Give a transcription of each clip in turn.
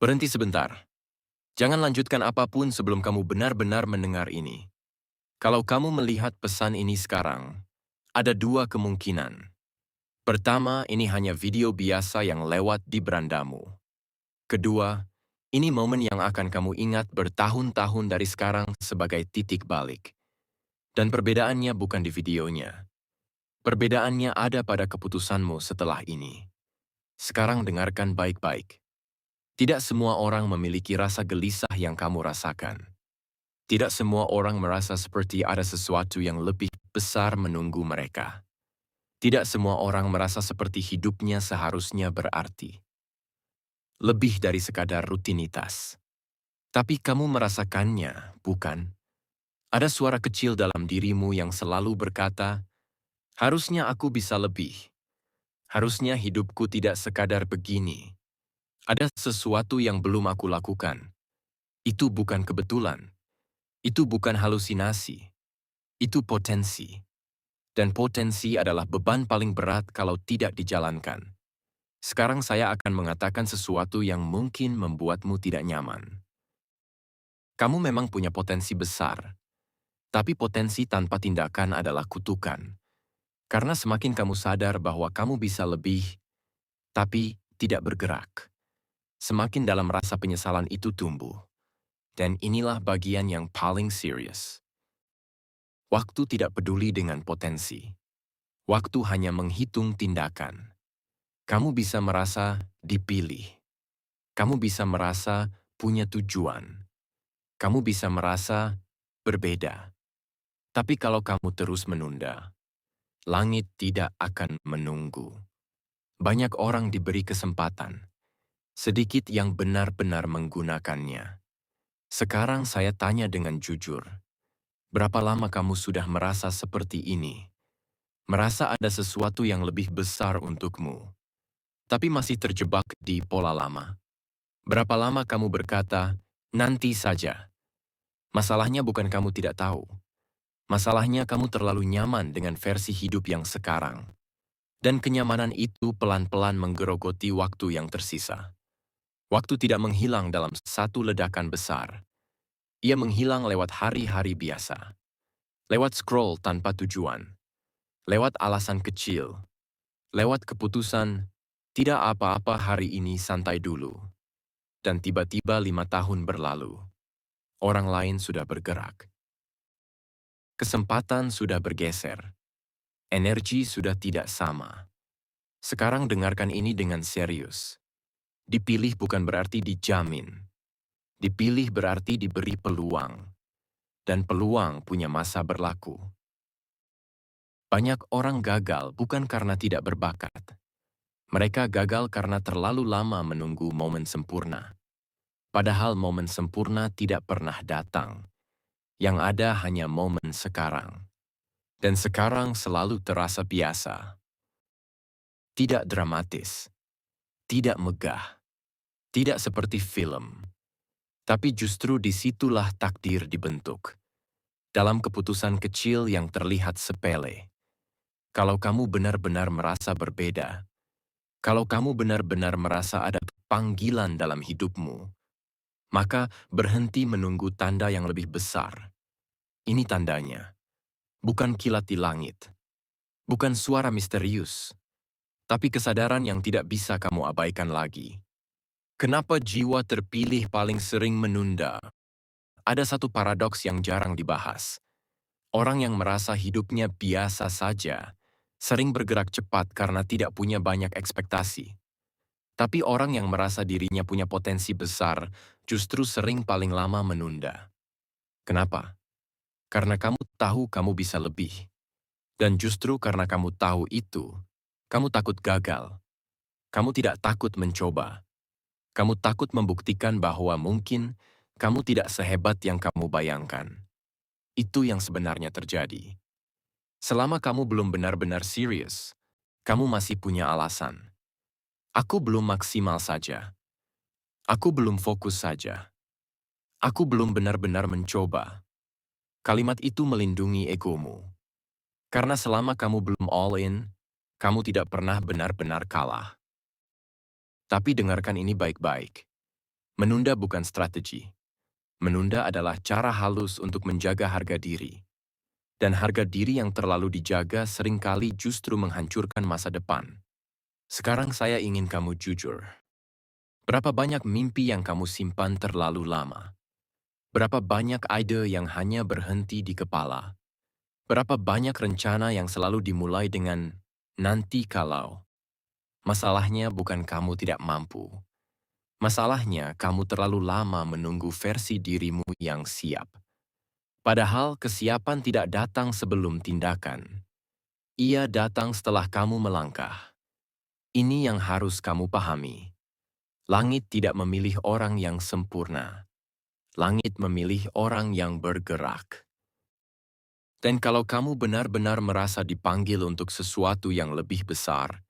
Berhenti sebentar. Jangan lanjutkan apapun sebelum kamu benar-benar mendengar ini. Kalau kamu melihat pesan ini sekarang, ada dua kemungkinan. Pertama, ini hanya video biasa yang lewat di berandamu. Kedua, ini momen yang akan kamu ingat bertahun-tahun dari sekarang sebagai titik balik. Dan perbedaannya bukan di videonya. Perbedaannya ada pada keputusanmu setelah ini. Sekarang dengarkan baik-baik. Tidak semua orang memiliki rasa gelisah yang kamu rasakan. Tidak semua orang merasa seperti ada sesuatu yang lebih besar menunggu mereka. Tidak semua orang merasa seperti hidupnya seharusnya berarti. Lebih dari sekadar rutinitas. Tapi kamu merasakannya, bukan? Ada suara kecil dalam dirimu yang selalu berkata, harusnya aku bisa lebih. Harusnya hidupku tidak sekadar begini. Ada sesuatu yang belum aku lakukan. Itu bukan kebetulan. Itu bukan halusinasi. Itu potensi. Dan potensi adalah beban paling berat kalau tidak dijalankan. Sekarang saya akan mengatakan sesuatu yang mungkin membuatmu tidak nyaman. Kamu memang punya potensi besar, tapi potensi tanpa tindakan adalah kutukan. Karena semakin kamu sadar bahwa kamu bisa lebih, tapi tidak bergerak, semakin dalam rasa penyesalan itu tumbuh. Dan inilah bagian yang paling serius. Waktu tidak peduli dengan potensi. Waktu hanya menghitung tindakan. Kamu bisa merasa dipilih. Kamu bisa merasa punya tujuan. Kamu bisa merasa berbeda. Tapi kalau kamu terus menunda, langit tidak akan menunggu. Banyak orang diberi kesempatan, sedikit yang benar-benar menggunakannya. Sekarang saya tanya dengan jujur, berapa lama kamu sudah merasa seperti ini? Merasa ada sesuatu yang lebih besar untukmu, tapi masih terjebak di pola lama. Berapa lama kamu berkata, nanti saja? Masalahnya bukan kamu tidak tahu. Masalahnya kamu terlalu nyaman dengan versi hidup yang sekarang. Dan kenyamanan itu pelan-pelan menggerogoti waktu yang tersisa. Waktu tidak menghilang dalam satu ledakan besar. Ia menghilang lewat hari-hari biasa. Lewat scroll tanpa tujuan. Lewat alasan kecil. Lewat keputusan, tidak apa-apa hari ini santai dulu. Dan tiba-tiba 5 tahun berlalu. Orang lain sudah bergerak. Kesempatan sudah bergeser. Energi sudah tidak sama. Sekarang dengarkan ini dengan serius. Dipilih bukan berarti dijamin. Dipilih berarti diberi peluang. Dan peluang punya masa berlaku. Banyak orang gagal bukan karena tidak berbakat. Mereka gagal karena terlalu lama menunggu momen sempurna. Padahal momen sempurna tidak pernah datang. Yang ada hanya momen sekarang. Dan sekarang selalu terasa biasa. Tidak dramatis. Tidak megah. Tidak seperti film. Tapi justru disitulah takdir dibentuk. Dalam keputusan kecil yang terlihat sepele. Kalau kamu benar-benar merasa berbeda. Kalau kamu benar-benar merasa ada panggilan dalam hidupmu. Maka berhenti menunggu tanda yang lebih besar. Ini tandanya. Bukan kilat di langit. Bukan suara misterius. Tapi kesadaran yang tidak bisa kamu abaikan lagi. Kenapa jiwa terpilih paling sering menunda? Ada satu paradoks yang jarang dibahas. Orang yang merasa hidupnya biasa saja, sering bergerak cepat karena tidak punya banyak ekspektasi. Tapi orang yang merasa dirinya punya potensi besar, justru sering paling lama menunda. Kenapa? Karena kamu tahu kamu bisa lebih. Dan justru karena kamu tahu itu, kamu takut gagal. Kamu tidak takut mencoba. Kamu takut membuktikan bahwa mungkin kamu tidak sehebat yang kamu bayangkan. Itu yang sebenarnya terjadi. Selama kamu belum benar-benar serius, kamu masih punya alasan. Aku belum maksimal saja. Aku belum fokus saja. Aku belum benar-benar mencoba. Kalimat itu melindungi egomu. Karena selama kamu belum all in, kamu tidak pernah benar-benar kalah. Tapi dengarkan ini baik-baik. Menunda bukan strategi. Menunda adalah cara halus untuk menjaga harga diri. Dan harga diri yang terlalu dijaga seringkali justru menghancurkan masa depan. Sekarang saya ingin kamu jujur. Berapa banyak mimpi yang kamu simpan terlalu lama? Berapa banyak ide yang hanya berhenti di kepala? Berapa banyak rencana yang selalu dimulai dengan nanti kalau? Masalahnya bukan kamu tidak mampu. Masalahnya kamu terlalu lama menunggu versi dirimu yang siap. Padahal kesiapan tidak datang sebelum tindakan. Ia datang setelah kamu melangkah. Ini yang harus kamu pahami. Langit tidak memilih orang yang sempurna. Langit memilih orang yang bergerak. Dan kalau kamu benar-benar merasa dipanggil untuk sesuatu yang lebih besar,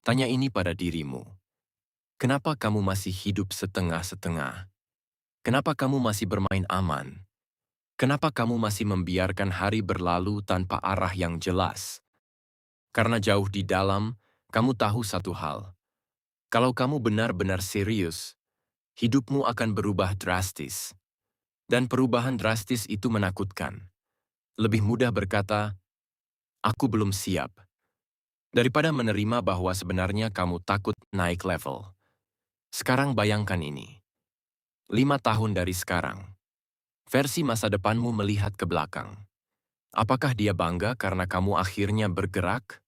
tanya ini pada dirimu. Kenapa kamu masih hidup setengah-setengah? Kenapa kamu masih bermain aman? Kenapa kamu masih membiarkan hari berlalu tanpa arah yang jelas? Karena jauh di dalam, kamu tahu satu hal. Kalau kamu benar-benar serius, hidupmu akan berubah drastis. Dan perubahan drastis itu menakutkan. Lebih mudah berkata, aku belum siap, daripada menerima bahwa sebenarnya kamu takut naik level. Sekarang bayangkan ini. 5 tahun dari sekarang, versi masa depanmu melihat ke belakang. Apakah dia bangga karena kamu akhirnya bergerak?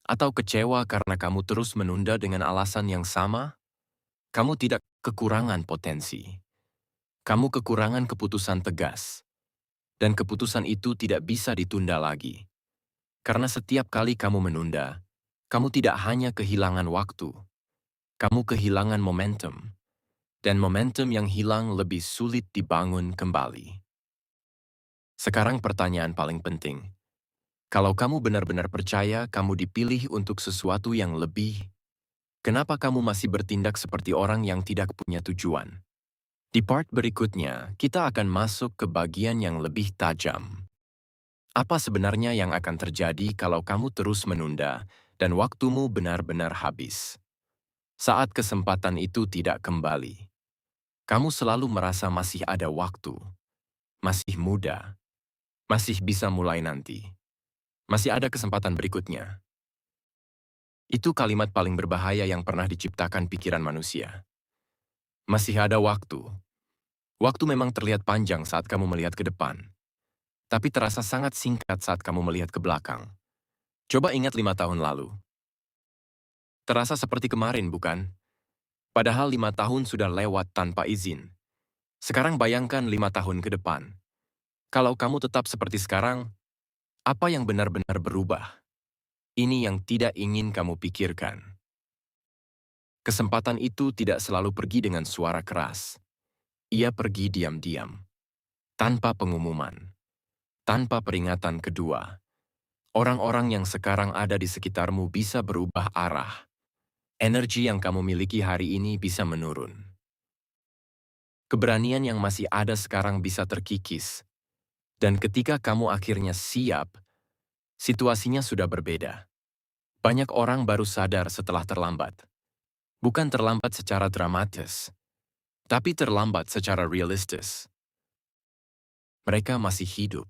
Atau kecewa karena kamu terus menunda dengan alasan yang sama? Kamu tidak kekurangan potensi. Kamu kekurangan keputusan tegas. Dan keputusan itu tidak bisa ditunda lagi. Karena setiap kali kamu menunda, kamu tidak hanya kehilangan waktu, kamu kehilangan momentum. Dan momentum yang hilang lebih sulit dibangun kembali. Sekarang pertanyaan paling penting. Kalau kamu benar-benar percaya kamu dipilih untuk sesuatu yang lebih, kenapa kamu masih bertindak seperti orang yang tidak punya tujuan? Di part berikutnya, kita akan masuk ke bagian yang lebih tajam. Apa sebenarnya yang akan terjadi kalau kamu terus menunda dan waktumu benar-benar habis? Saat kesempatan itu tidak kembali, kamu selalu merasa masih ada waktu, masih muda, masih bisa mulai nanti, masih ada kesempatan berikutnya. Itu kalimat paling berbahaya yang pernah diciptakan pikiran manusia. Masih ada waktu. Waktu memang terlihat panjang saat kamu melihat ke depan, tapi terasa sangat singkat saat kamu melihat ke belakang. Coba ingat 5 tahun lalu. Terasa seperti kemarin, bukan? Padahal 5 tahun sudah lewat tanpa izin. Sekarang bayangkan 5 tahun ke depan. Kalau kamu tetap seperti sekarang, apa yang benar-benar berubah? Ini yang tidak ingin kamu pikirkan. Kesempatan itu tidak selalu pergi dengan suara keras. Ia pergi diam-diam, tanpa pengumuman, tanpa peringatan kedua. Orang-orang yang sekarang ada di sekitarmu bisa berubah arah. Energi yang kamu miliki hari ini bisa menurun. Keberanian yang masih ada sekarang bisa terkikis. Dan ketika kamu akhirnya siap, situasinya sudah berbeda. Banyak orang baru sadar setelah terlambat. Bukan terlambat secara dramatis, tapi terlambat secara realistis. Mereka masih hidup,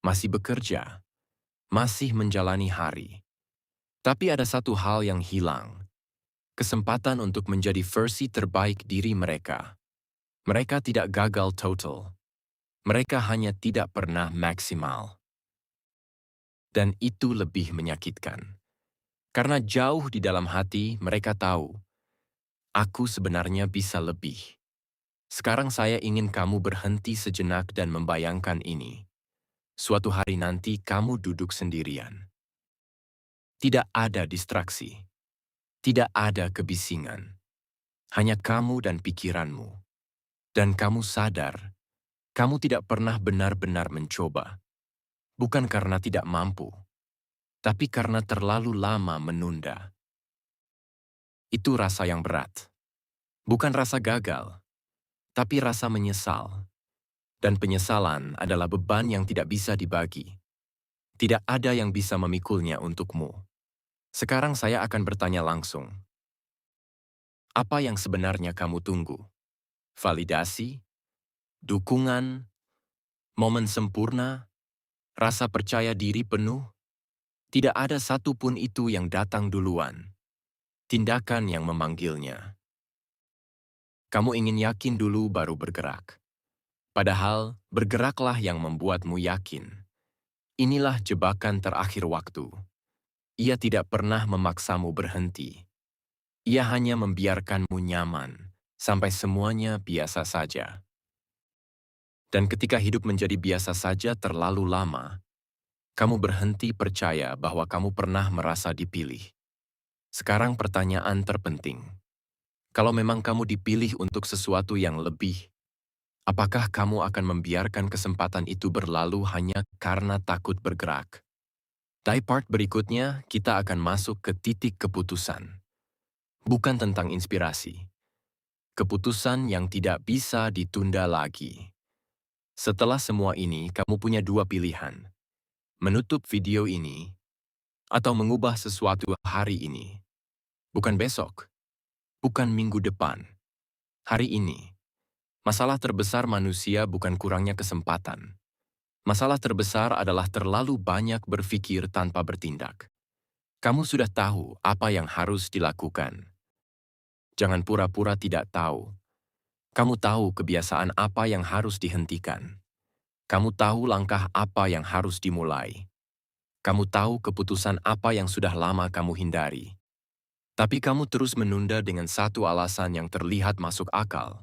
masih bekerja, masih menjalani hari. Tapi ada satu hal yang hilang. Kesempatan untuk menjadi versi terbaik diri mereka. Mereka tidak gagal total. Mereka hanya tidak pernah maksimal. Dan itu lebih menyakitkan. Karena jauh di dalam hati mereka tahu, aku sebenarnya bisa lebih. Sekarang saya ingin kamu berhenti sejenak dan membayangkan ini. Suatu hari nanti kamu duduk sendirian. Tidak ada distraksi. Tidak ada kebisingan. Hanya kamu dan pikiranmu. Dan kamu sadar, kamu tidak pernah benar-benar mencoba. Bukan karena tidak mampu, tapi karena terlalu lama menunda. Itu rasa yang berat. Bukan rasa gagal, tapi rasa menyesal. Dan penyesalan adalah beban yang tidak bisa dibagi. Tidak ada yang bisa memikulnya untukmu. Sekarang saya akan bertanya langsung. Apa yang sebenarnya kamu tunggu? Validasi? Dukungan? Momen sempurna? Rasa percaya diri penuh? Tidak ada satupun itu yang datang duluan. Tindakan yang memanggilnya. Kamu ingin yakin dulu baru bergerak. Padahal, bergeraklah yang membuatmu yakin. Inilah jebakan terakhir waktu. Ia tidak pernah memaksamu berhenti. Ia hanya membiarkanmu nyaman, sampai semuanya biasa saja. Dan ketika hidup menjadi biasa saja terlalu lama, kamu berhenti percaya bahwa kamu pernah merasa dipilih. Sekarang pertanyaan terpenting. Kalau memang kamu dipilih untuk sesuatu yang lebih, apakah kamu akan membiarkan kesempatan itu berlalu hanya karena takut bergerak? Di part berikutnya, kita akan masuk ke titik keputusan. Bukan tentang inspirasi. Keputusan yang tidak bisa ditunda lagi. Setelah semua ini, kamu punya dua pilihan. Menutup video ini, atau mengubah sesuatu hari ini. Bukan besok. Bukan minggu depan. Hari ini. Masalah terbesar manusia bukan kurangnya kesempatan. Masalah terbesar adalah terlalu banyak berpikir tanpa bertindak. Kamu sudah tahu apa yang harus dilakukan. Jangan pura-pura tidak tahu. Kamu tahu kebiasaan apa yang harus dihentikan. Kamu tahu langkah apa yang harus dimulai. Kamu tahu keputusan apa yang sudah lama kamu hindari. Tapi kamu terus menunda dengan satu alasan yang terlihat masuk akal.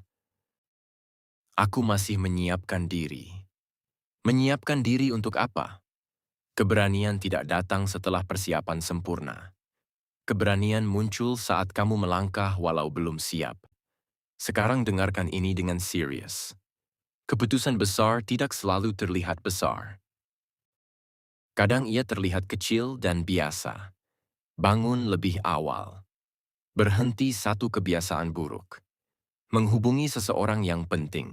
Aku masih menyiapkan diri. Menyiapkan diri untuk apa? Keberanian tidak datang setelah persiapan sempurna. Keberanian muncul saat kamu melangkah walau belum siap. Sekarang dengarkan ini dengan serius. Keputusan besar tidak selalu terlihat besar. Kadang ia terlihat kecil dan biasa. Bangun lebih awal. Berhenti satu kebiasaan buruk. Menghubungi seseorang yang penting.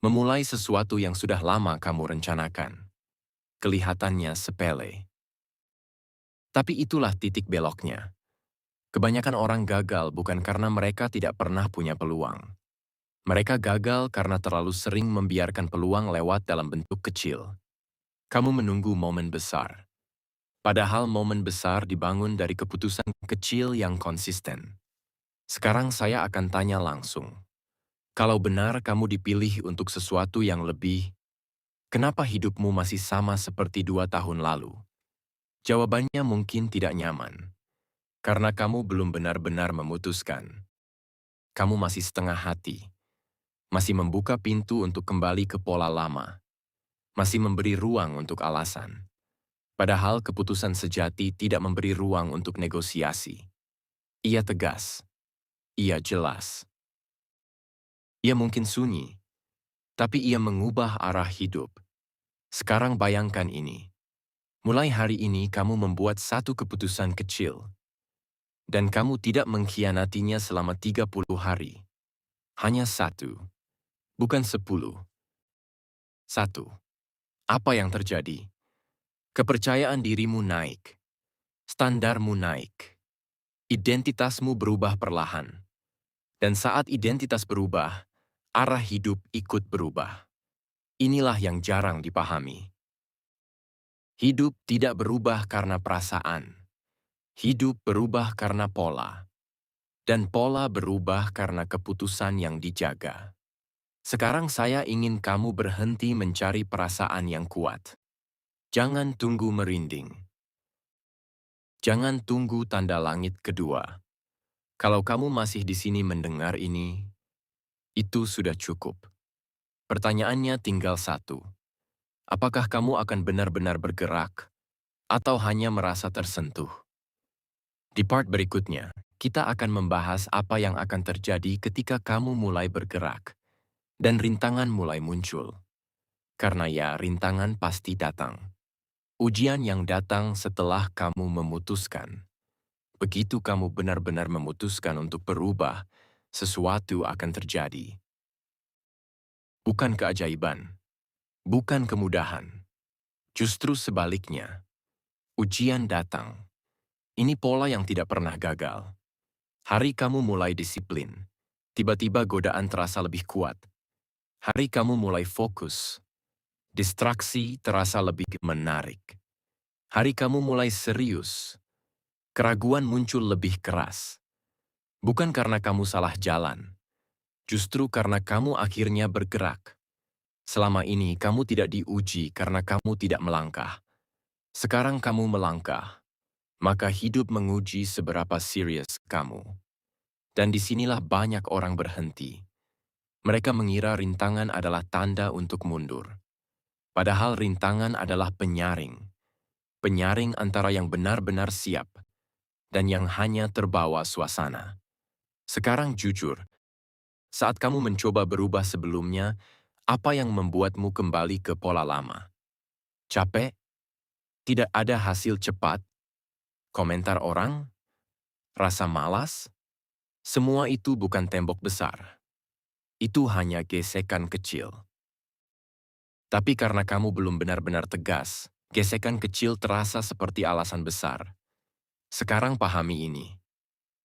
Memulai sesuatu yang sudah lama kamu rencanakan. Kelihatannya sepele. Tapi itulah titik beloknya. Kebanyakan orang gagal bukan karena mereka tidak pernah punya peluang. Mereka gagal karena terlalu sering membiarkan peluang lewat dalam bentuk kecil. Kamu menunggu momen besar. Padahal momen besar dibangun dari keputusan kecil yang konsisten. Sekarang saya akan tanya langsung. Kalau benar kamu dipilih untuk sesuatu yang lebih, kenapa hidupmu masih sama seperti 2 tahun lalu? Jawabannya mungkin tidak nyaman. Karena kamu belum benar-benar memutuskan. Kamu masih setengah hati. Masih membuka pintu untuk kembali ke pola lama. Masih memberi ruang untuk alasan. Padahal keputusan sejati tidak memberi ruang untuk negosiasi. Ia tegas. Ia jelas. Ia mungkin sunyi, tapi ia mengubah arah hidup. Sekarang bayangkan ini. Mulai hari ini kamu membuat satu keputusan kecil. Dan kamu tidak mengkhianatinya selama 30 hari. Hanya satu. Bukan 10. Satu. Apa yang terjadi? Kepercayaan dirimu naik. Standarmu naik. Identitasmu berubah perlahan. Dan saat identitas berubah, arah hidup ikut berubah. Inilah yang jarang dipahami. Hidup tidak berubah karena perasaan. Hidup berubah karena pola. Dan pola berubah karena keputusan yang dijaga. Sekarang saya ingin kamu berhenti mencari perasaan yang kuat. Jangan tunggu merinding. Jangan tunggu tanda langit kedua. Kalau kamu masih di sini mendengar ini, itu sudah cukup. Pertanyaannya tinggal satu. Apakah kamu akan benar-benar bergerak, atau hanya merasa tersentuh? Di part berikutnya, kita akan membahas apa yang akan terjadi ketika kamu mulai bergerak, dan rintangan mulai muncul. Karena ya, rintangan pasti datang. Ujian yang datang setelah kamu memutuskan. Begitu kamu benar-benar memutuskan untuk berubah, sesuatu akan terjadi. Bukan keajaiban, bukan kemudahan. Justru sebaliknya, ujian datang. Ini pola yang tidak pernah gagal. Hari kamu mulai disiplin. Tiba-tiba godaan terasa lebih kuat. Hari kamu mulai fokus. Distraksi terasa lebih menarik. Hari kamu mulai serius. Keraguan muncul lebih keras. Bukan karena kamu salah jalan, justru karena kamu akhirnya bergerak. Selama ini kamu tidak diuji karena kamu tidak melangkah. Sekarang kamu melangkah, maka hidup menguji seberapa serius kamu. Dan disinilah banyak orang berhenti. Mereka mengira rintangan adalah tanda untuk mundur. Padahal rintangan adalah penyaring. Penyaring antara yang benar-benar siap dan yang hanya terbawa suasana. Sekarang jujur, saat kamu mencoba berubah sebelumnya, apa yang membuatmu kembali ke pola lama? Capek? Tidak ada hasil cepat? Komentar orang? Rasa malas? Semua itu bukan tembok besar. Itu hanya gesekan kecil. Tapi karena kamu belum benar-benar tegas, gesekan kecil terasa seperti alasan besar. Sekarang pahami ini.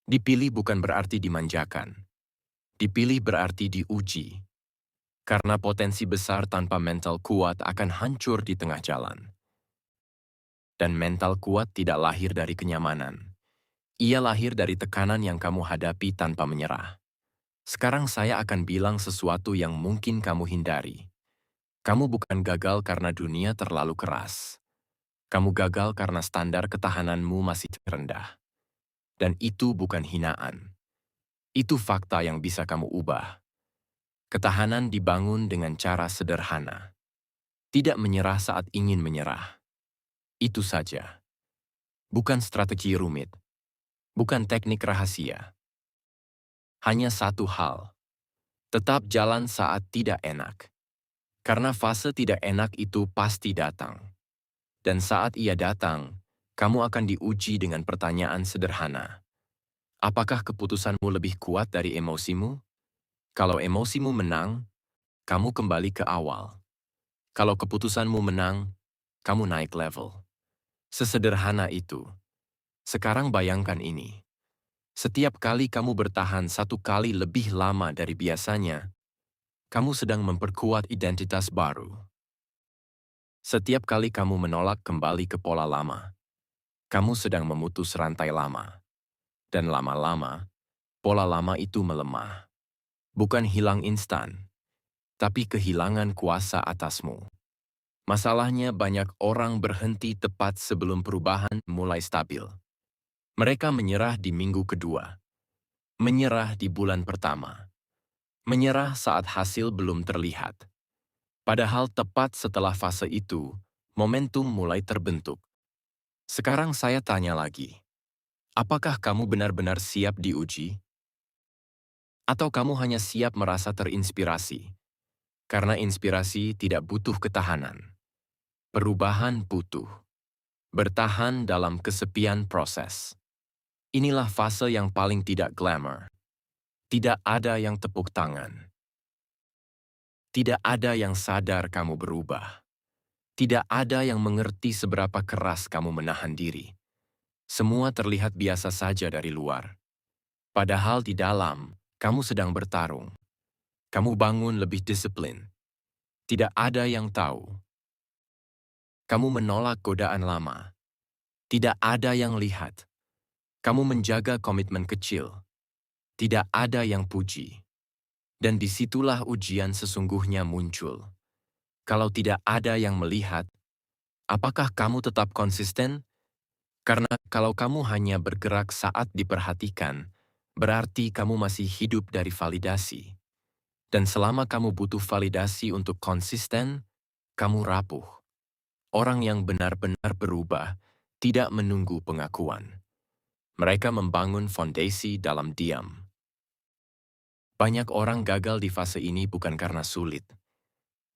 Dipilih bukan berarti dimanjakan. Dipilih berarti diuji. Karena potensi besar tanpa mental kuat akan hancur di tengah jalan. Dan mental kuat tidak lahir dari kenyamanan. Ia lahir dari tekanan yang kamu hadapi tanpa menyerah. Sekarang saya akan bilang sesuatu yang mungkin kamu hindari. Kamu bukan gagal karena dunia terlalu keras. Kamu gagal karena standar ketahananmu masih rendah. Dan itu bukan hinaan. Itu fakta yang bisa kamu ubah. Ketahanan dibangun dengan cara sederhana. Tidak menyerah saat ingin menyerah. Itu saja. Bukan strategi rumit. Bukan teknik rahasia. Hanya satu hal. Tetap jalan saat tidak enak. Karena fase tidak enak itu pasti datang. Dan saat ia datang, kamu akan diuji dengan pertanyaan sederhana. Apakah keputusanmu lebih kuat dari emosimu? Kalau emosimu menang, kamu kembali ke awal. Kalau keputusanmu menang, kamu naik level. Sesederhana itu. Sekarang bayangkan ini. Setiap kali kamu bertahan 1 kali lebih lama dari biasanya, kamu sedang memperkuat identitas baru. Setiap kali kamu menolak kembali ke pola lama, kamu sedang memutus rantai lama. Dan lama-lama, pola lama itu melemah. Bukan hilang instan, tapi kehilangan kuasa atasmu. Masalahnya banyak orang berhenti tepat sebelum perubahan mulai stabil. Mereka menyerah di minggu kedua. Menyerah di bulan pertama. Menyerah saat hasil belum terlihat. Padahal tepat setelah fase itu, momentum mulai terbentuk. Sekarang saya tanya lagi. Apakah kamu benar-benar siap diuji? Atau kamu hanya siap merasa terinspirasi? Karena inspirasi tidak butuh ketahanan. Perubahan butuh. Bertahan dalam kesepian proses. Inilah fase yang paling tidak glamour. Tidak ada yang tepuk tangan. Tidak ada yang sadar kamu berubah. Tidak ada yang mengerti seberapa keras kamu menahan diri. Semua terlihat biasa saja dari luar. Padahal di dalam, kamu sedang bertarung. Kamu bangun lebih disiplin. Tidak ada yang tahu. Kamu menolak godaan lama. Tidak ada yang lihat. Kamu menjaga komitmen kecil. Tidak ada yang puji. Dan disitulah ujian sesungguhnya muncul. Kalau tidak ada yang melihat, apakah kamu tetap konsisten? Karena kalau kamu hanya bergerak saat diperhatikan, berarti kamu masih hidup dari validasi. Dan selama kamu butuh validasi untuk konsisten, kamu rapuh. Orang yang benar-benar berubah tidak menunggu pengakuan. Mereka membangun fondasi dalam diam. Banyak orang gagal di fase ini bukan karena sulit,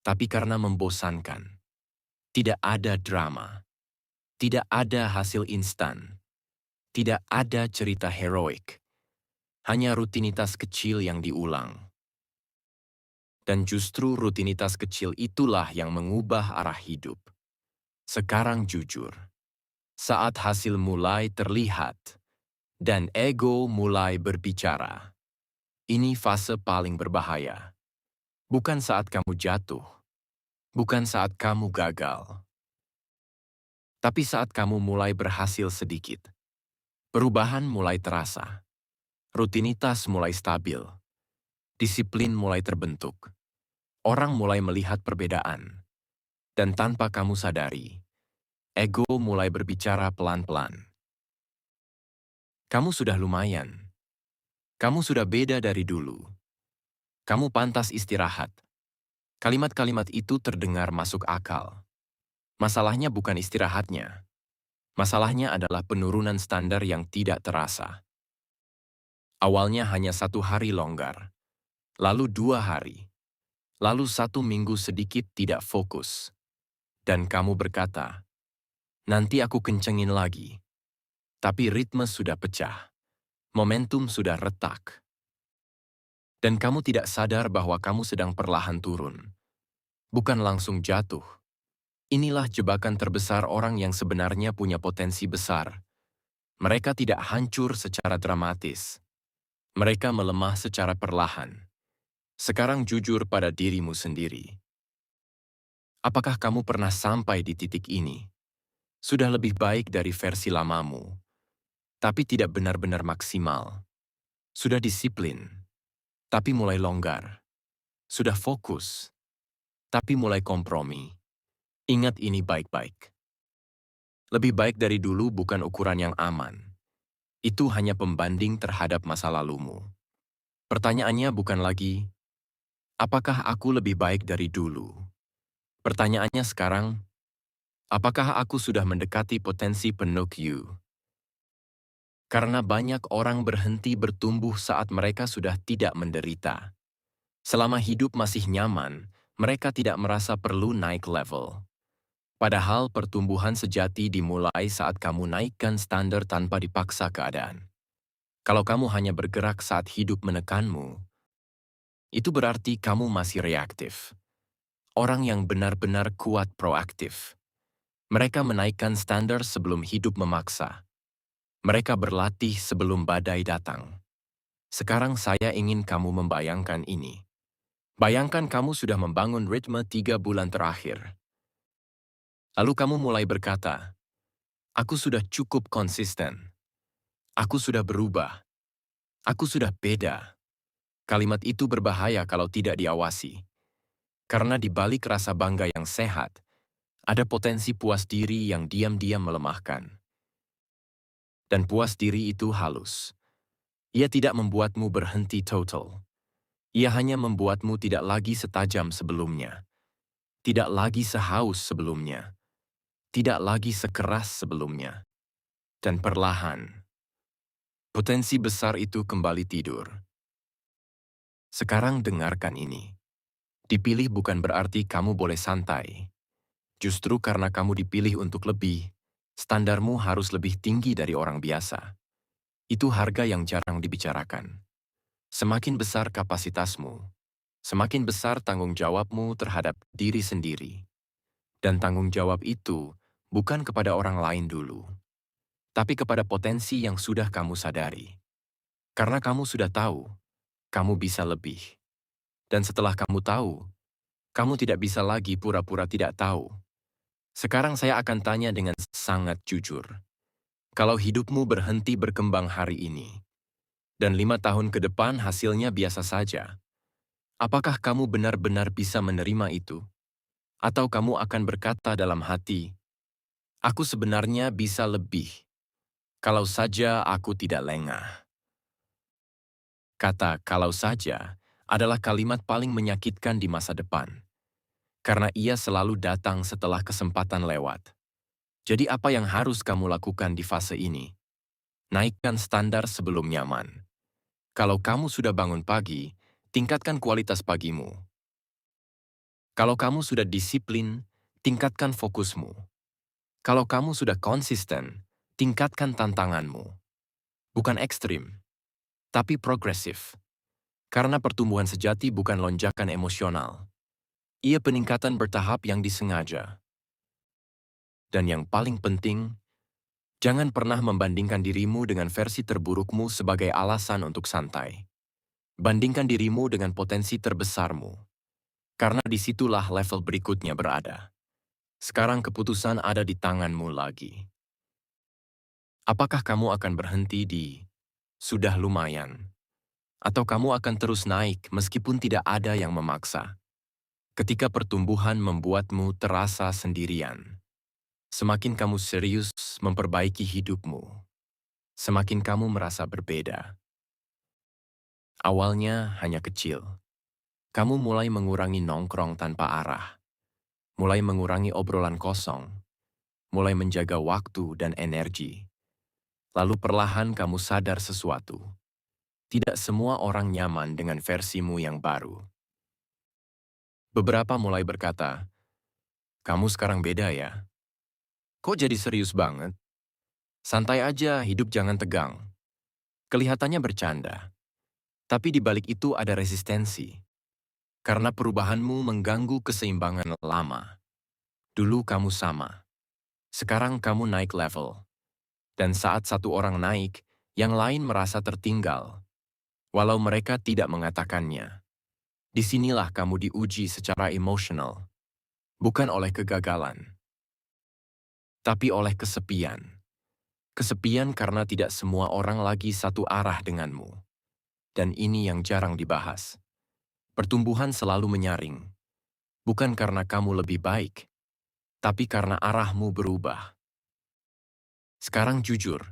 tapi karena membosankan. Tidak ada drama. Tidak ada hasil instan. Tidak ada cerita heroik. Hanya rutinitas kecil yang diulang. Dan justru rutinitas kecil itulah yang mengubah arah hidup. Sekarang jujur. Saat hasil mulai terlihat, dan ego mulai berbicara. Ini fase paling berbahaya. Bukan saat kamu jatuh, bukan saat kamu gagal, tapi saat kamu mulai berhasil sedikit. Perubahan mulai terasa, rutinitas mulai stabil, disiplin mulai terbentuk. Orang mulai melihat perbedaan, dan tanpa kamu sadari, ego mulai berbicara pelan-pelan. Kamu sudah lumayan. Kamu sudah beda dari dulu. Kamu pantas istirahat. Kalimat-kalimat itu terdengar masuk akal. Masalahnya bukan istirahatnya. Masalahnya adalah penurunan standar yang tidak terasa. Awalnya hanya 1 hari longgar, lalu 2 hari, lalu 1 minggu sedikit tidak fokus. Dan kamu berkata, nanti aku kencengin lagi. Tapi ritme sudah pecah. Momentum sudah retak. Dan kamu tidak sadar bahwa kamu sedang perlahan turun. Bukan langsung jatuh. Inilah jebakan terbesar orang yang sebenarnya punya potensi besar. Mereka tidak hancur secara dramatis. Mereka melemah secara perlahan. Sekarang jujur pada dirimu sendiri. Apakah kamu pernah sampai di titik ini? Sudah lebih baik dari versi lamamu, tapi tidak benar-benar maksimal. Sudah disiplin, tapi mulai longgar. Sudah fokus, tapi mulai kompromi. Ingat ini baik-baik. Lebih baik dari dulu bukan ukuran yang aman. Itu hanya pembanding terhadap masa lalumu. Pertanyaannya bukan lagi, apakah aku lebih baik dari dulu? Pertanyaannya sekarang, apakah aku sudah mendekati potensi penuh you? Karena banyak orang berhenti bertumbuh saat mereka sudah tidak menderita. Selama hidup masih nyaman, mereka tidak merasa perlu naik level. Padahal pertumbuhan sejati dimulai saat kamu naikkan standar tanpa dipaksa keadaan. Kalau kamu hanya bergerak saat hidup menekanmu, itu berarti kamu masih reaktif. Orang yang benar-benar kuat proaktif. Mereka menaikkan standar sebelum hidup memaksa. Mereka berlatih sebelum badai datang. Sekarang saya ingin kamu membayangkan ini. Bayangkan kamu sudah membangun ritme 3 bulan terakhir. Lalu kamu mulai berkata, aku sudah cukup konsisten. Aku sudah berubah. Aku sudah beda. Kalimat itu berbahaya kalau tidak diawasi. Karena di balik rasa bangga yang sehat, ada potensi puas diri yang diam-diam melemahkan. Dan puas diri itu halus. Ia tidak membuatmu berhenti total. Ia hanya membuatmu tidak lagi setajam sebelumnya. Tidak lagi sehaus sebelumnya. Tidak lagi sekeras sebelumnya. Dan perlahan, potensi besar itu kembali tidur. Sekarang dengarkan ini. Dipilih bukan berarti kamu boleh santai. Justru karena kamu dipilih untuk lebih, standarmu harus lebih tinggi dari orang biasa. Itu harga yang jarang dibicarakan. Semakin besar kapasitasmu, semakin besar tanggung jawabmu terhadap diri sendiri. Dan tanggung jawab itu bukan kepada orang lain dulu, tapi kepada potensi yang sudah kamu sadari. Karena kamu sudah tahu, kamu bisa lebih. Dan setelah kamu tahu, kamu tidak bisa lagi pura-pura tidak tahu. Sekarang saya akan tanya dengan sangat jujur. Kalau hidupmu berhenti berkembang hari ini, dan 5 tahun ke depan hasilnya biasa saja, apakah kamu benar-benar bisa menerima itu? Atau kamu akan berkata dalam hati, aku sebenarnya bisa lebih, kalau saja aku tidak lengah. Kata "kalau saja" adalah kalimat paling menyakitkan di masa depan, karena ia selalu datang setelah kesempatan lewat. Jadi apa yang harus kamu lakukan di fase ini? Naikkan standar sebelum nyaman. Kalau kamu sudah bangun pagi, tingkatkan kualitas pagimu. Kalau kamu sudah disiplin, tingkatkan fokusmu. Kalau kamu sudah konsisten, tingkatkan tantanganmu. Bukan ekstrim, tapi progresif. Karena pertumbuhan sejati bukan lonjakan emosional. Ia peningkatan bertahap yang disengaja. Dan yang paling penting, Jangan pernah membandingkan dirimu dengan versi terburukmu sebagai alasan untuk santai. Bandingkan dirimu dengan potensi terbesarmu, karena disitulah level berikutnya berada. Sekarang keputusan ada di tanganmu lagi. Apakah kamu akan berhenti di "sudah lumayan"? Atau kamu akan terus naik meskipun tidak ada yang memaksa? Ketika pertumbuhan membuatmu terasa sendirian, semakin kamu serius memperbaiki hidupmu, semakin kamu merasa berbeda. Awalnya hanya kecil. Kamu mulai mengurangi nongkrong tanpa arah, mulai mengurangi obrolan kosong, mulai menjaga waktu dan energi. Lalu perlahan kamu sadar sesuatu. Tidak semua orang nyaman dengan versimu yang baru. Beberapa mulai berkata, "Kamu sekarang beda ya? Kok jadi serius banget? Santai aja, hidup jangan tegang." Kelihatannya bercanda, tapi di balik itu ada resistensi. Karena perubahanmu mengganggu keseimbangan lama. Dulu kamu sama, sekarang kamu naik level. Dan saat satu orang naik, yang lain merasa tertinggal. Walau mereka tidak mengatakannya. Disinilah kamu diuji secara emosional. Bukan oleh kegagalan, tapi oleh kesepian. Kesepian karena tidak semua orang lagi satu arah denganmu. Dan ini yang jarang dibahas. Pertumbuhan selalu menyaring. Bukan karena kamu lebih baik, tapi karena arahmu berubah. Sekarang jujur,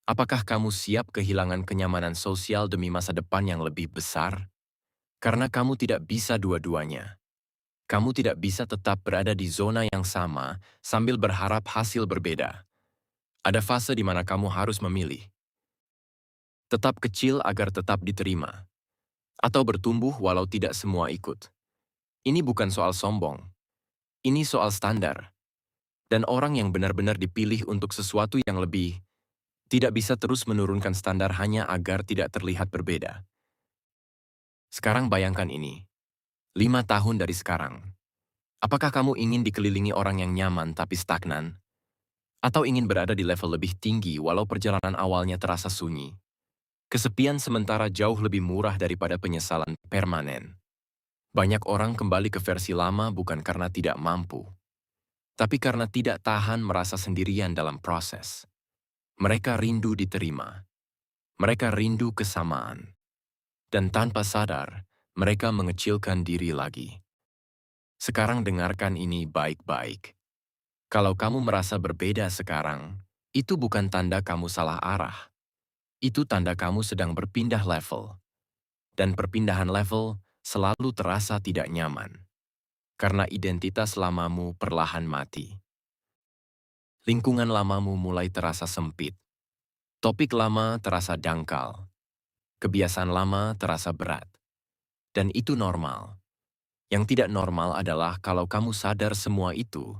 apakah kamu siap kehilangan kenyamanan sosial demi masa depan yang lebih besar? Karena kamu tidak bisa dua-duanya. Kamu tidak bisa tetap berada di zona yang sama sambil berharap hasil berbeda. Ada fase di mana kamu harus memilih. Tetap kecil agar tetap diterima. Atau bertumbuh walau tidak semua ikut. Ini bukan soal sombong. Ini soal standar. Dan orang yang benar-benar dipilih untuk sesuatu yang lebih, tidak bisa terus menurunkan standar hanya agar tidak terlihat berbeda. Sekarang bayangkan ini. 5 tahun dari sekarang. Apakah kamu ingin dikelilingi orang yang nyaman tapi stagnan? Atau ingin berada di level lebih tinggi walau perjalanan awalnya terasa sunyi? Kesepian sementara jauh lebih murah daripada penyesalan permanen. Banyak orang kembali ke versi lama bukan karena tidak mampu, tapi karena tidak tahan merasa sendirian dalam proses. Mereka rindu diterima. Mereka rindu kesamaan. Dan tanpa sadar, mereka mengecilkan diri lagi. Sekarang dengarkan ini baik-baik. Kalau kamu merasa berbeda sekarang, itu bukan tanda kamu salah arah. Itu tanda kamu sedang berpindah level. Dan perpindahan level selalu terasa tidak nyaman. Karena identitas lamamu perlahan mati. Lingkungan lamamu mulai terasa sempit. Topik lama terasa dangkal. Kebiasaan lama terasa berat. Dan itu normal. Yang tidak normal adalah kalau kamu sadar semua itu,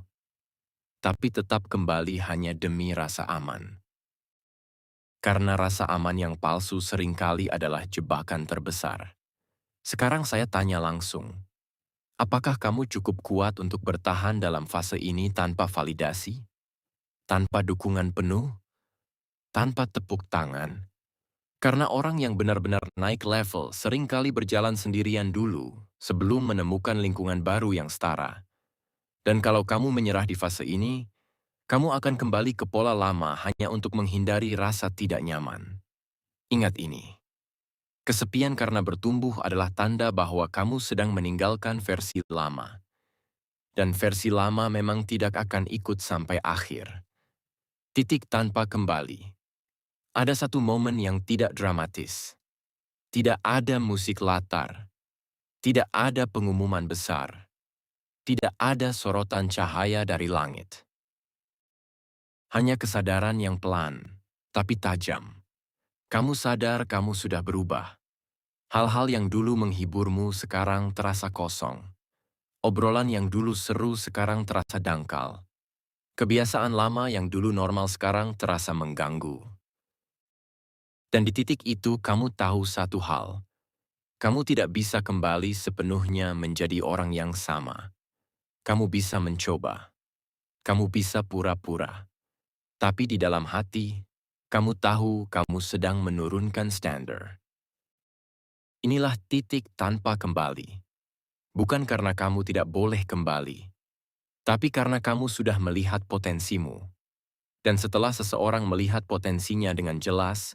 tapi tetap kembali hanya demi rasa aman. Karena rasa aman yang palsu seringkali adalah jebakan terbesar. Sekarang saya tanya langsung, apakah kamu cukup kuat untuk bertahan dalam fase ini tanpa validasi? Tanpa dukungan penuh? Tanpa tepuk tangan? Karena orang yang benar-benar naik level seringkali berjalan sendirian dulu sebelum menemukan lingkungan baru yang setara. Dan kalau kamu menyerah di fase ini, kamu akan kembali ke pola lama hanya untuk menghindari rasa tidak nyaman. Ingat ini, kesepian karena bertumbuh adalah tanda bahwa kamu sedang meninggalkan versi lama. Dan versi lama memang tidak akan ikut sampai akhir. Titik tanpa kembali. Ada satu momen yang tidak dramatis. Tidak ada musik latar. Tidak ada pengumuman besar. Tidak ada sorotan cahaya dari langit. Hanya kesadaran yang pelan, tapi tajam. Kamu sadar kamu sudah berubah. Hal-hal yang dulu menghiburmu sekarang terasa kosong. Obrolan yang dulu seru sekarang terasa dangkal. Kebiasaan lama yang dulu normal sekarang terasa mengganggu. Dan di titik itu kamu tahu satu hal. Kamu tidak bisa kembali sepenuhnya menjadi orang yang sama. Kamu bisa mencoba. Kamu bisa pura-pura. Tapi di dalam hati, kamu tahu kamu sedang menurunkan standar. Inilah titik tanpa kembali. Bukan karena kamu tidak boleh kembali, tapi karena kamu sudah melihat potensimu. Dan setelah seseorang melihat potensinya dengan jelas,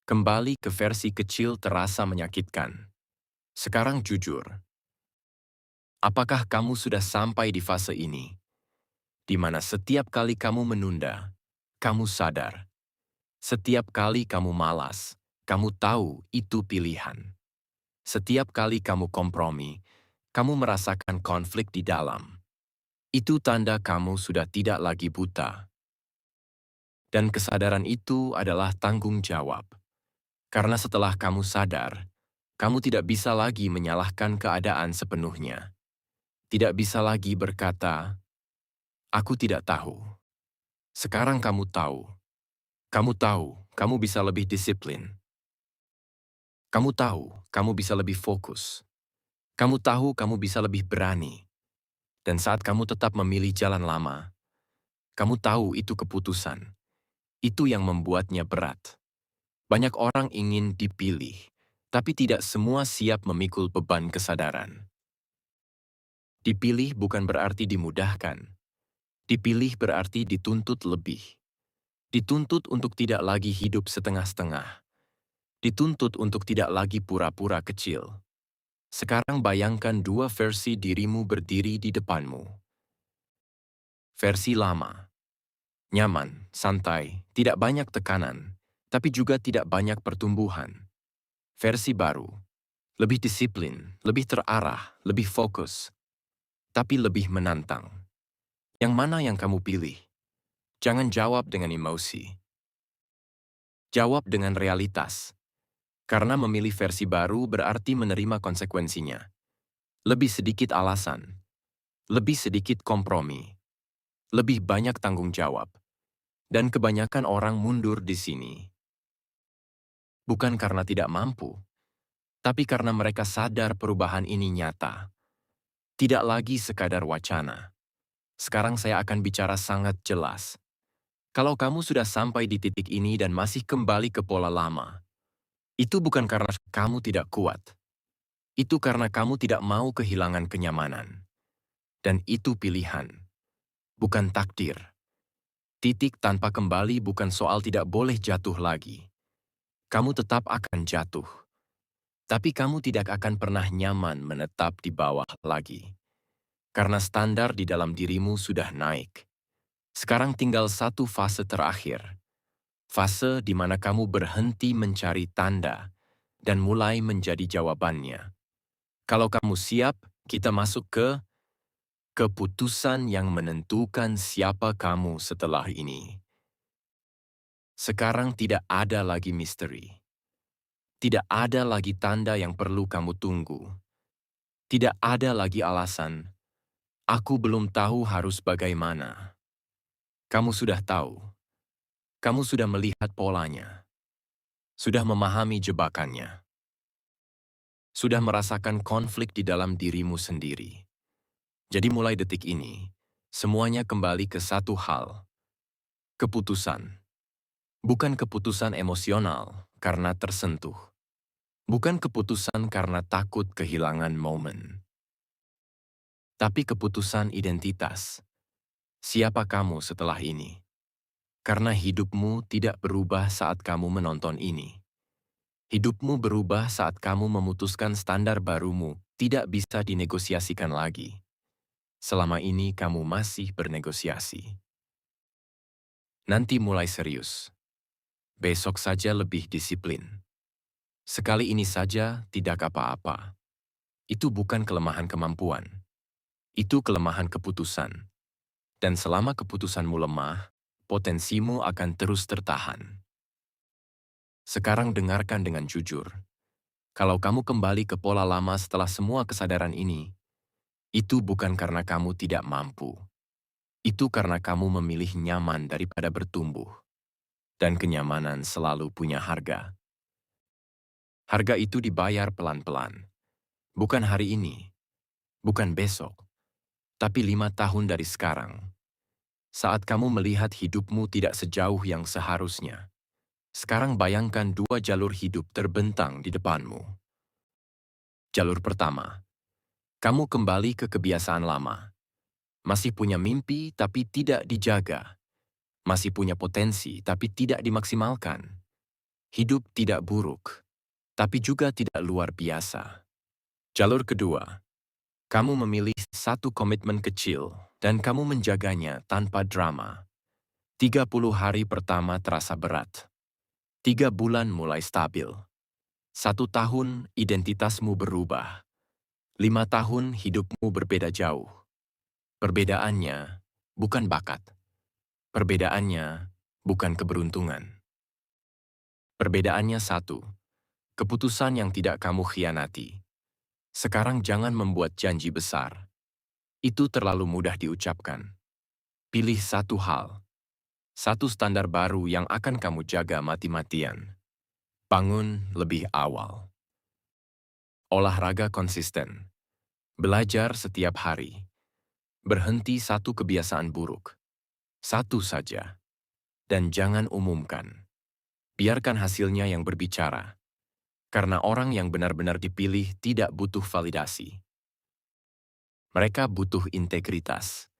kembali ke versi kecil terasa menyakitkan. Sekarang jujur, apakah kamu sudah sampai di fase ini, di mana setiap kali kamu menunda, kamu sadar. Setiap kali kamu malas, kamu tahu itu pilihan. Setiap kali kamu kompromi, kamu merasakan konflik di dalam. Itu tanda kamu sudah tidak lagi buta. Dan kesadaran itu adalah tanggung jawab. Karena setelah kamu sadar, kamu tidak bisa lagi menyalahkan keadaan sepenuhnya. Tidak bisa lagi berkata, "Aku tidak tahu." Sekarang kamu tahu. Kamu tahu, kamu bisa lebih disiplin. Kamu tahu, kamu bisa lebih fokus. Kamu tahu, kamu bisa lebih berani. Dan saat kamu tetap memilih jalan lama, kamu tahu itu keputusan. Itu yang membuatnya berat. Banyak orang ingin dipilih, tapi tidak semua siap memikul beban kesadaran. Dipilih bukan berarti dimudahkan. Dipilih berarti dituntut lebih. Dituntut untuk tidak lagi hidup setengah-setengah. Dituntut untuk tidak lagi pura-pura kecil. Sekarang bayangkan dua versi dirimu berdiri di depanmu. Versi lama. Nyaman, santai, tidak banyak tekanan, tapi juga tidak banyak pertumbuhan. Versi baru. Lebih disiplin, lebih terarah, lebih fokus, tapi lebih menantang. Yang mana yang kamu pilih? Jangan jawab dengan emosi. Jawab dengan realitas. Karena memilih versi baru berarti menerima konsekuensinya. Lebih sedikit alasan. Lebih sedikit kompromi. Lebih banyak tanggung jawab. Dan kebanyakan orang mundur di sini. Bukan karena tidak mampu, tapi karena mereka sadar perubahan ini nyata. Tidak lagi sekadar wacana. Sekarang saya akan bicara sangat jelas. Kalau kamu sudah sampai di titik ini dan masih kembali ke pola lama, itu bukan karena kamu tidak kuat. Itu karena kamu tidak mau kehilangan kenyamanan. Dan itu pilihan, bukan takdir. Titik tanpa kembali bukan soal tidak boleh jatuh lagi. Kamu tetap akan jatuh. Tapi kamu tidak akan pernah nyaman menetap di bawah lagi. Karena standar di dalam dirimu sudah naik. Sekarang tinggal satu fase terakhir. Fase di mana kamu berhenti mencari tanda dan mulai menjadi jawabannya. Kalau kamu siap, kita masuk ke keputusan yang menentukan siapa kamu setelah ini. Sekarang tidak ada lagi misteri. Tidak ada lagi tanda yang perlu kamu tunggu. Tidak ada lagi alasan, aku belum tahu harus bagaimana. Kamu sudah tahu. Kamu sudah melihat polanya. Sudah memahami jebakannya. Sudah merasakan konflik di dalam dirimu sendiri. Jadi mulai detik ini, semuanya kembali ke satu hal. Keputusan. Bukan keputusan emosional karena tersentuh. Bukan keputusan karena takut kehilangan momen. Tapi keputusan identitas. Siapa kamu setelah ini? Karena hidupmu tidak berubah saat kamu menonton ini. Hidupmu berubah saat kamu memutuskan standar barumu tidak bisa dinegosiasikan lagi. Selama ini kamu masih bernegosiasi. Nanti mulai serius. Besok saja lebih disiplin. Sekali ini saja tidak apa-apa. Itu bukan kelemahan kemampuan. Itu kelemahan keputusan. Dan selama keputusanmu lemah, potensimu akan terus tertahan. Sekarang dengarkan dengan jujur. Kalau kamu kembali ke pola lama setelah semua kesadaran ini, itu bukan karena kamu tidak mampu. Itu karena kamu memilih nyaman daripada bertumbuh. Dan kenyamanan selalu punya harga. Harga itu dibayar pelan-pelan. Bukan hari ini, bukan besok, tapi 5 tahun dari sekarang. Saat kamu melihat hidupmu tidak sejauh yang seharusnya. Sekarang bayangkan dua jalur hidup terbentang di depanmu. Jalur pertama, kamu kembali ke kebiasaan lama. Masih punya mimpi tapi tidak dijaga. Masih punya potensi tapi tidak dimaksimalkan. Hidup tidak buruk, tapi juga tidak luar biasa. Jalur kedua, kamu memilih satu komitmen kecil dan kamu menjaganya tanpa drama. 30 hari pertama terasa berat. 3 bulan mulai stabil. 1 tahun identitasmu berubah. 5 tahun hidupmu berbeda jauh. Perbedaannya bukan bakat. Perbedaannya bukan keberuntungan. Perbedaannya satu, keputusan yang tidak kamu khianati. Sekarang jangan membuat janji besar. Itu terlalu mudah diucapkan. Pilih satu hal. Satu standar baru yang akan kamu jaga mati-matian. Bangun lebih awal. Olahraga konsisten. Belajar setiap hari. Berhenti satu kebiasaan buruk. Satu saja. Dan jangan umumkan. Biarkan hasilnya yang berbicara. Karena orang yang benar-benar dipilih tidak butuh validasi. Mereka butuh integritas.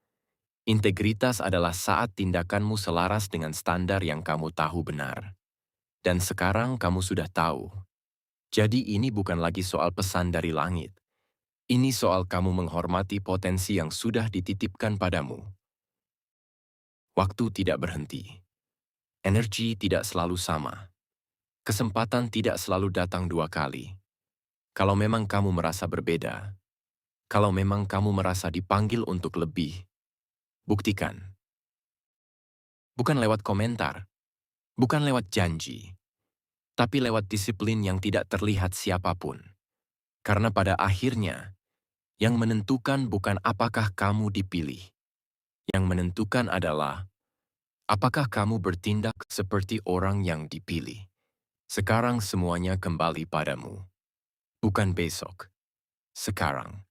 Integritas adalah saat tindakanmu selaras dengan standar yang kamu tahu benar. Dan sekarang kamu sudah tahu. Jadi ini bukan lagi soal pesan dari langit. Ini soal kamu menghormati potensi yang sudah dititipkan padamu. Waktu tidak berhenti. Energi tidak selalu sama. Kesempatan tidak selalu datang 2 kali. Kalau memang kamu merasa berbeda, kalau memang kamu merasa dipanggil untuk lebih, buktikan. Bukan lewat komentar, bukan lewat janji, tapi lewat disiplin yang tidak terlihat siapapun. Karena pada akhirnya, yang menentukan bukan apakah kamu dipilih. Yang menentukan adalah apakah kamu bertindak seperti orang yang dipilih. Sekarang semuanya kembali padamu. Bukan besok. Sekarang.